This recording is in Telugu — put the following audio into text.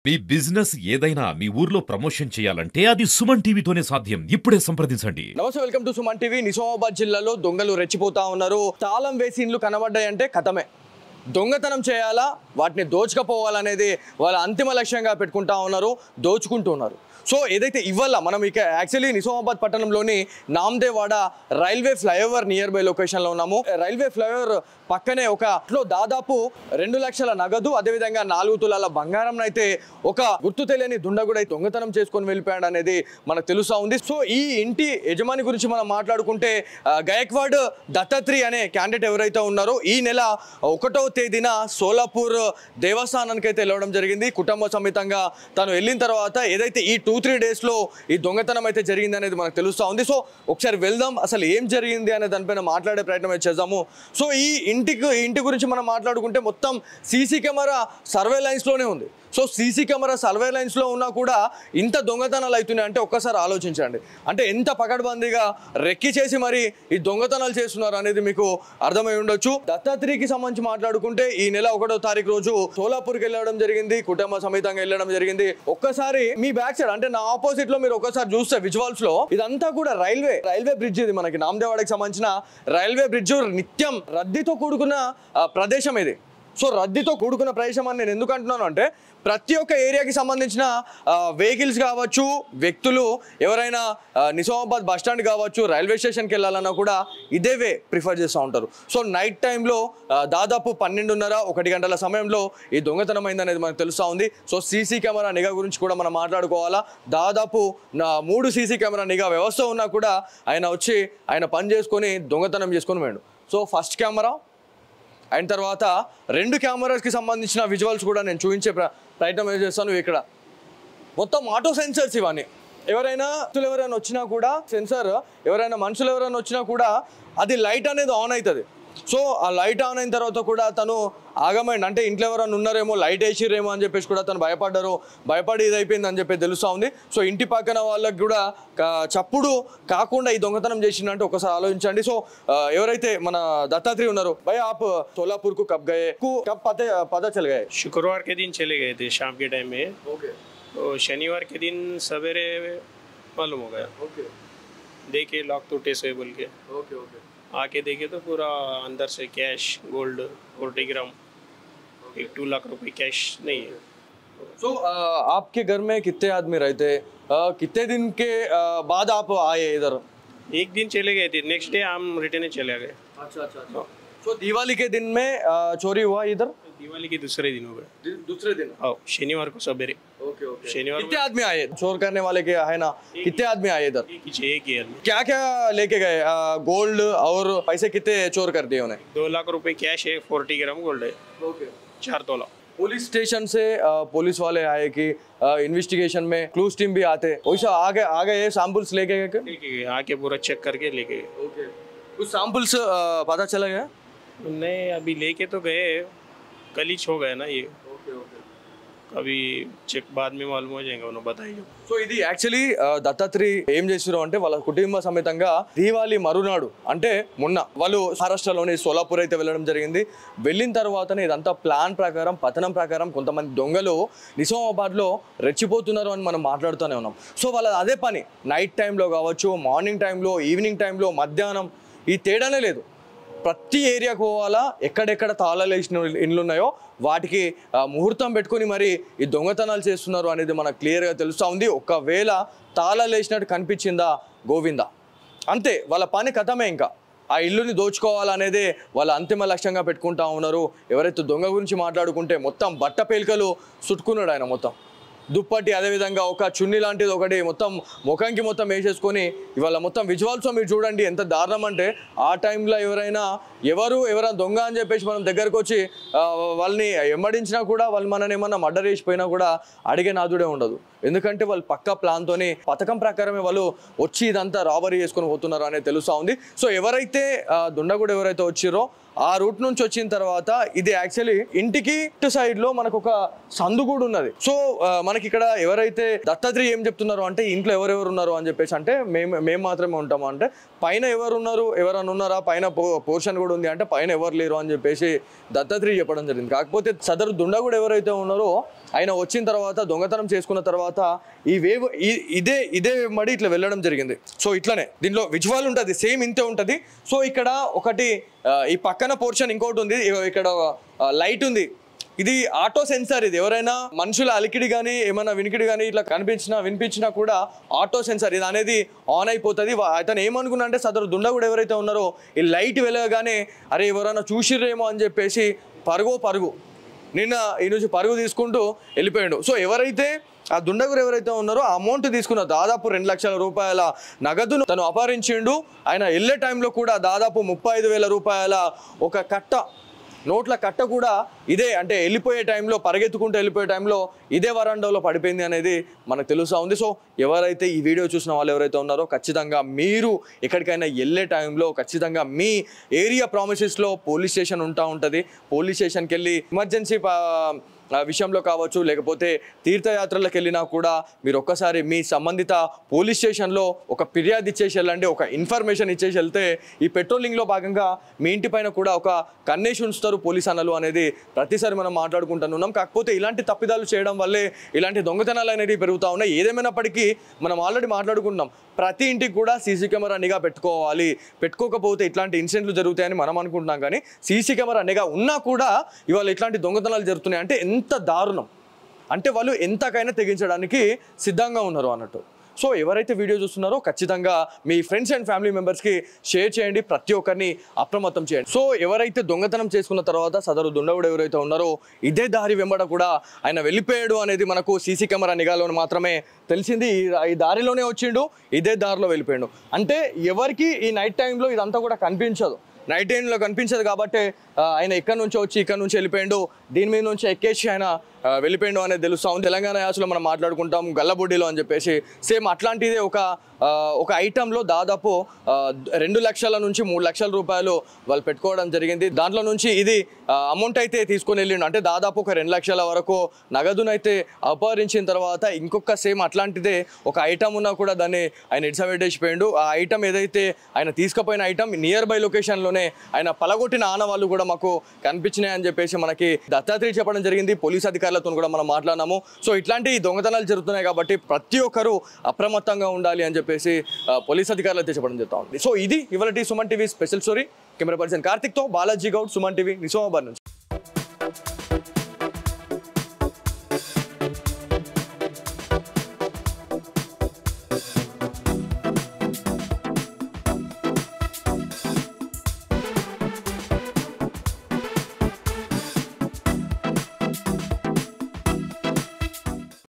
మీ బిజినెస్ ఏదైనా మీ ఊర్లో ప్రమోషన్ చేయాలంటే అది సుమన్ టీవీతోనే సాధ్యం. ఇప్పుడే సంప్రదించండి. నమస్తే, welcome to Suman TV. Nizamabad జిల్లాలో దొంగలు రెచ్చిపోతా ఉన్నారు. తాళం వేసి ఇండ్లు కనబడ్డాయంటే కథమే. దొంగతనం చేయాలా, వాటిని దోచుకపోవాలనేది వాళ్ళ అంతిమ లక్ష్యంగా పెట్టుకుంటా ఉన్నారు, దోచుకుంటూ ఉన్నారు. సో ఏదైతే ఇవాళ మనం ఇక యాక్చువల్లీ నిజామాబాద్ పట్టణంలోని నామ్దేవాడ రైల్వే ఫ్లైఓవర్ నియర్ బై లొకేషన్లో ఉన్నాము. రైల్వే ఫ్లైఓవర్ పక్కనే ఒకలో దాదాపు 2 లక్షల నగదు, అదేవిధంగా 4 తులాల బంగారం అయితే ఒక గుర్తు తెలియని దుండగుడై దొంగతనం చేసుకొని వెళ్ళిపోయాడు అనేది మనకు తెలుస్తూ ఉంది. సో ఈ ఇంటి యజమాని గురించి మనం మాట్లాడుకుంటే గయక్వాడ్ దత్తాత్రి అనే క్యాండిడేట్ ఎవరైతే ఉన్నారో ఈ నెల 1వ తేదీన సోలాపూర్ దేవస్థానానికి అయితే వెళ్ళడం జరిగింది. కుటుంబ సమేతంగా తను వెళ్ళిన తర్వాత ఏదైతే ఈ 2-3 డేస్లో ఈ దొంగతనం అయితే జరిగింది అనేది మనకు తెలుస్తూ ఉంది. సో ఒకసారి వెళ్దాం, అసలు ఏం జరిగింది అనే దానిపైన మాట్లాడే ప్రయత్నం అయితే చేద్దాము. సో ఈ ఇంటి గురించి మనం మాట్లాడుకుంటే మొత్తం సీసీ కెమెరా సర్వేలైన్స్లోనే ఉంది. సో సీసీ కెమెరా సర్వేలైన్స్లో ఉన్నా కూడా ఇంత దొంగతనాలు అవుతున్నాయి అంటే ఒక్కసారి ఆలోచించండి. అంటే ఎంత పకడ్బందీగా రెక్కి చేసి మరి ఈ దొంగతనాలు చేస్తున్నారు అనేది మీకు అర్థమై ఉండొచ్చు. దత్తాత్రికి సంబంధించి మాట్లాడుకుంటే ఈ నెల 1వ తారీఖు రోజు సోలాపూర్కి వెళ్ళడం జరిగింది, కుటుంబ సమేతంగా వెళ్ళడం జరిగింది. ఒక్కసారి మీ బ్యాక్ సైడ్ అంటే నా ఆపోజిట్ లో మీరు ఒకసారి చూస్తే విజువల్స్ లో ఇదంతా కూడా రైల్వే బ్రిడ్జ్. ఇది మనకి నామ్దేవాడకి సంబంధించిన రైల్వే బ్రిడ్జ్. నిత్యం రద్దీతో కూడుకున్న ప్రదేశం ఇది. సో రద్దీతో కూడుకున్న ప్రదేశం అని నేను ఎందుకు అంటున్నాను అంటే ప్రతి ఒక్క ఏరియాకి సంబంధించిన వెహికల్స్ కావచ్చు, వ్యక్తులు ఎవరైనా నిజామాబాద్ బస్ స్టాండ్ కావచ్చు, రైల్వే స్టేషన్కి వెళ్ళాలన్నా కూడా ఇదే వే ప్రిఫర్ చేస్తూ ఉంటారు. సో నైట్ టైంలో దాదాపు 12:30-1 గంటల సమయంలో ఈ దొంగతనం అయిందనేది మనకు తెలుస్తూ ఉంది. సో సీసీ కెమెరా నిఘా గురించి కూడా మనం మాట్లాడుకోవాలా. దాదాపు 3 సీసీ కెమెరా నిఘా వ్యవస్థ ఉన్నా కూడా ఆయన వచ్చి ఆయన పని చేసుకొని దొంగతనం చేసుకొని పోయాడు. సో ఫస్ట్ కెమెరా అయిన తర్వాత 2 కెమెరాస్కి సంబంధించిన విజువల్స్ కూడా నేను చూపించే ప్రయత్నం చేస్తాను. ఇక్కడ మొత్తం ఆటో సెన్సర్స్ ఇవన్నీ. ఎవరైనా వచ్చినా కూడా సెన్సర్, ఎవరైనా మనుషులు ఎవరైనా వచ్చినా కూడా అది లైట్ అనేది ఆన్ అవుతుంది. సో ఆ లైట్ ఆన్ అయిన తర్వాత కూడా తను ఆగమైంది. అంటే ఇంట్లో ఎవరైనా ఉన్నారేమో, లైట్ వేసిరేమో అని చెప్పేసి కూడా తను భయపడి ఇది అయిపోయింది అని చెప్పి తెలుస్తూ ఉంది. సో ఇంటి పక్కన వాళ్ళకి కూడా చప్పుడు కాకుండా ఈ దొంగతనం చేసిందంటే ఒకసారి ఆలోచించండి. సో ఎవరైతే మన దత్తాత్రి ఉన్నారో, భయ आप सोलापुर को कब गए, कब पता चल गए? शुक्रवार के दिन चले गए थे शाम के टाइम में. ओके. तो शनिवार के दिन सवेरे मालूम हो गया. ओके. देखे लॉक टूटे से बोल के. Okay okay. आके देखे तो पूरा अंदर से कैश, गोल्ड 40 ग्राम, 2 लाख रुपए कैश नहीं है. तो आपके घर में कितने आदमी रहते? कितने दिन के बाद आप आए इधर? एक दिन चले गए थे, नेक्स्ट डे हम रिटर्न चले गए. अच्छा अच्छा अच्छा. तो दिवाली के दिन में चोरी हुआ इधर? दिवाली के दूसरे दिन हो गए. दूसरे दिन? हाँ, शनिवार को सवेरे. Okay okay. शनिवार कितने आदमी आए चोर करने वाले के है ना? कितने आदमी आए इधर? एक ही आदमी. क्या क्या लेके गए? गोल्ड और पैसे कितने चोर कर दिए उन्हें? 2 लाख रुपए कैश है, 40 ग्राम गोल्ड है. ओके. 4 तोला. पुलिस स्टेशन से पुलिस वाले आए कि इन्वेस्टिगेशन में क्लूज टीम भी आते, वैसा आगे ये सैंपल्स लेके गए? आके पूरा चेक करके लेके गए. ओके. कुछ सैंपल्स पता चला गया? नहीं, अभी लेके तो गए, कल ही हो गया ना ये. Okay okay. अभी చెక్ बाद में मालूम हो जाएगा, उन्होंने बताइए. సో ఇది యాక్చువల్లీ దత్తాత్రి ఏం చేసారు అంటే వాళ్ళ కుటుంబ సమేతంగా దీవాలి మరునాడు అంటే మొన్న వాళ్ళు మహారాష్ట్రలోని సోలాపూర్ అయితే వెళ్ళడం జరిగింది. వెళ్ళిన తర్వాతనే ఇదంతా ప్లాన్ ప్రకారం, పతనం ప్రకారం కొంతమంది దొంగలు నిజామాబాద్లో రెచ్చిపోతున్నారు అని మనం మాట్లాడుతూనే ఉన్నాం. సో వాళ్ళ అదే పని నైట్ టైంలో కావచ్చు, మార్నింగ్ టైంలో, ఈవినింగ్ టైంలో, మధ్యాహ్నం ఈ తేడానే లేదు. ప్రతి ఏరియాకు పోవాలా, ఎక్కడెక్కడ తాళాలు వేసిన ఇండ్లు ఉన్నాయో వాటికి ముహూర్తం పెట్టుకొని మరి ఈ దొంగతనాలు చేస్తున్నారు అనేది మనకు క్లియర్గా తెలుస్తూ ఉంది. ఒకవేళ తాళాలు వేసినట్టు కనిపించిందా గోవిందా, అంతే వాళ్ళ పని కథమే. ఇంకా ఆ ఇల్లుని దోచుకోవాలనేదే వాళ్ళ అంతిమ లక్ష్యంగా పెట్టుకుంటా ఉన్నారు. ఎవరైతే దొంగ గురించి మాట్లాడుకుంటే మొత్తం బట్ట పేలికలు చుట్టుకున్నాడు ఆయన, మొత్తం దుప్పటి, అదేవిధంగా ఒక చున్నీ లాంటిది ఒకటి మొత్తం ముఖంకి మొత్తం వేసేసుకొని ఇవాళ మొత్తం విజువల్స్ మీరు చూడండి ఎంత దారుణం అంటే ఆ టైంలో ఎవరైనా దొంగ అని చెప్పేసి మనం దగ్గరకు వచ్చి వాళ్ళని ఎమ్మడించినా కూడా వాళ్ళు మనని ఏమన్నా మర్డర్ చేసిపోయినా కూడా అడిగే నాదుడే ఉండదు. ఎందుకంటే వాళ్ళు పక్కా ప్లాన్తోని పథకం ప్రకారమే వాళ్ళు వచ్చి ఇదంతా రాబరీ చేసుకొని పోతున్నారు అనేది తెలుస్తూ ఉంది. సో ఎవరైతే దుండగుడు ఎవరైతే వచ్చిరో ఆ రూట్ నుంచి వచ్చిన తర్వాత ఇది యాక్చువల్లీ ఇంటికి ఇటు సైడ్ లో మనకు ఒక సందు కూడా ఉన్నది. సో మనకి ఇక్కడ ఎవరైతే దత్తాత్రి ఏం చెప్తున్నారు అంటే ఇంట్లో ఎవరెవరు ఉన్నారు అని చెప్పేసి అంటే మేము మాత్రమే ఉంటాము అంటే పైన ఎవరున్నారు, ఎవరన్నా ఉన్నారా, పైన పోర్షన్ కూడా ఉంది అంటే పైన ఎవరు లేరు అని చెప్పేసి దత్తాత్రి చెప్పడం జరిగింది. కాకపోతే సదరు దుండగుడు ఎవరైతే ఉన్నారో ఆయన వచ్చిన తర్వాత దొంగతనం చేసుకున్న తర్వాత ఈ వేవ్ ఇదే మడి ఇట్లా వెళ్ళడం జరిగింది. సో ఇట్లనే దీనిలో విజువల్ ఉంటుంది, సేమ్ ఇంతే ఉంటుంది. సో ఇక్కడ ఒకటి ఈ పక్కన పోర్షన్ ఇంకోటి ఉంది, ఇక్కడ లైట్ ఉంది. ఇది ఆటో సెన్సార్. ఇది ఎవరైనా మనుషుల అలికిడి కానీ ఏమైనా వినికిడి కానీ ఇట్లా వినిపించినా కూడా ఆటో సెన్సార్ ఇది అనేది ఆన్ అయిపోతుంది. అతను ఏమనుకున్నా అంటే సదరు దుండగుడు ఎవరైతే ఉన్నారో ఈ లైట్ వెలగగానే అరే ఎవరైనా చూసిర్రేమో అని చెప్పేసి పరుగు నిన్న ఈ నుంచి పరుగు తీసుకుంటూ వెళ్ళిపోయాడు. సో ఎవరైతే ఆ దుండగురు ఎవరైతే ఉన్నారో ఆ అమౌంట్ తీసుకున్న దాదాపు 2 లక్షల రూపాయల నగదును తను అపహరించిండు. ఆయన వెళ్ళే టైంలో కూడా దాదాపు 35,000 రూపాయల ఒక నోట్ల కట్ట కూడా ఇదే, అంటే వెళ్ళిపోయే టైంలో పరిగెత్తుకుంటూ వెళ్ళిపోయే టైంలో ఇదే వరండాలో పడిపోయింది అనేది మనకు తెలుస్తూ ఉంది. సో ఎవరైతే ఈ వీడియో చూసిన వాళ్ళు ఎవరైతే ఉన్నారో ఖచ్చితంగా మీరు ఎక్కడికైనా వెళ్ళే టైంలో ఖచ్చితంగా మీ ఏరియా ప్రామిసెస్లో పోలీస్ స్టేషన్ ఉంటుంది. పోలీస్ స్టేషన్కి వెళ్ళి ఎమర్జెన్సీ విషయంలో కావచ్చు, లేకపోతే తీర్థయాత్రలకు వెళ్ళినా కూడా మీరు ఒక్కసారి మీ సంబంధిత పోలీస్ స్టేషన్లో ఒక ఫిర్యాదు ఇచ్చేసి వెళ్ళండి, ఒక ఇన్ఫర్మేషన్ ఇచ్చేసి వెళ్తే ఈ పెట్రోలింగ్లో భాగంగా మీ ఇంటి పైన కూడా ఒక కన్నేసి ఉంచుతారు పోలీస్ అన్నలు అనేది ప్రతిసారి మనం మాట్లాడుకుంటున్నాం. కాకపోతే ఇలాంటి తప్పిదాలు చేయడం వల్లే ఇలాంటి దొంగతనాలు అనేవి పెరుగుతూ ఉన్నాయి. ఏదేమైనప్పటికీ మనం ఆల్రెడీ మాట్లాడుకుంటున్నాం, ప్రతి ఇంటికి కూడా సీసీ కెమెరా నిఘా పెట్టుకోవాలి. పెట్టుకోకపోతే ఇట్లాంటి ఇన్సిడెంట్లు జరుగుతాయని మనం అనుకుంటున్నాం. కానీ సీసీ కెమెరా నిఘా ఉన్నా కూడా ఇవాళ ఇట్లాంటి దొంగతనాలు జరుగుతున్నాయి అంటే ఎంత దారుణం, అంటే వాళ్ళు ఎంతకైనా తెగించడానికి సిద్ధంగా ఉన్నారు అన్నట్టు. సో ఎవరైతే వీడియో చూస్తున్నారో ఖచ్చితంగా మీ ఫ్రెండ్స్ అండ్ ఫ్యామిలీ మెంబర్స్కి షేర్ చేయండి, ప్రతి ఒక్కరిని అప్రమత్తం చేయండి. సో ఎవరైతే దొంగతనం చేసుకున్న తర్వాత సదరు దుండగుడు ఎవరైతే ఉన్నారో ఇదే దారి వెంబడ కూడా ఆయన వెళ్ళిపోయాడు అనేది మనకు సీసీ కెమెరా నిఘాలో మాత్రమే తెలిసింది. ఈ దారిలోనే వచ్చిండు, ఇదే దారిలో వెళ్ళిపోయాడు. అంటే ఎవరికి ఈ నైట్ టైంలో ఇదంతా కూడా కనిపించదు, నైట్ టైంలో కనిపించదు కాబట్టి ఆయన ఇక్కడ నుంచి వచ్చి ఇక్కడ నుంచి వెళ్ళిపోయాడు, దీని మీద నుంచి ఎక్కేసి ఆయన వెళ్ళిపోయాడు అనేది తెలుస్తూ ఉంది. తెలంగాణ యాసలో మనం మాట్లాడుకుంటాం గల్లబొడ్డిలో అని చెప్పేసి, సేమ్ అట్లాంటిదే ఒక ఐటెంలో దాదాపు 2 లక్షల నుంచి 3 లక్షల రూపాయలు వాళ్ళు పెట్టుకోవడం జరిగింది. దాంట్లో నుంచి ఇది అమౌంట్ అయితే తీసుకొని వెళ్ళిండు, అంటే దాదాపు ఒక 2 లక్షల వరకు నగదునైతే అపహరించిన తర్వాత ఇంకొక సేమ్ అట్లాంటిదే ఒక ఐటమ్ ఉన్నా కూడా దాన్ని ఆయన ఇడిసబెట్టేసిపోయిండు. ఆ ఐటమ్ ఏదైతే ఆయన తీసుకుపోయిన ఐటమ్ నియర్ బై లొకేషన్లోనే ఆయన పలగొట్టిన ఆనవాళ్ళు కూడా మాకు కనిపించినాయి అని చెప్పేసి మనకి దత్తాత్రేయ చెప్పడం జరిగింది. పోలీస్ అధికారులతో కూడా మనం మాట్లాడినాము. సో ఇట్లాంటి దొంగతనాలు జరుగుతున్నాయి కాబట్టి ప్రతి ఒక్కరూ అప్రమత్తంగా ఉండాలి అని చెప్పేసి పోలీస్ అధికారులు అయితే చెప్పడం జరుగుతూ ఉంది. సో ఇది ఇవాళ Suman TV special story. Camera person కార్తిక్తో బాలాజీ గౌడ్, సుమన్ టీవీ, నిజామాబాద్ నుంచి.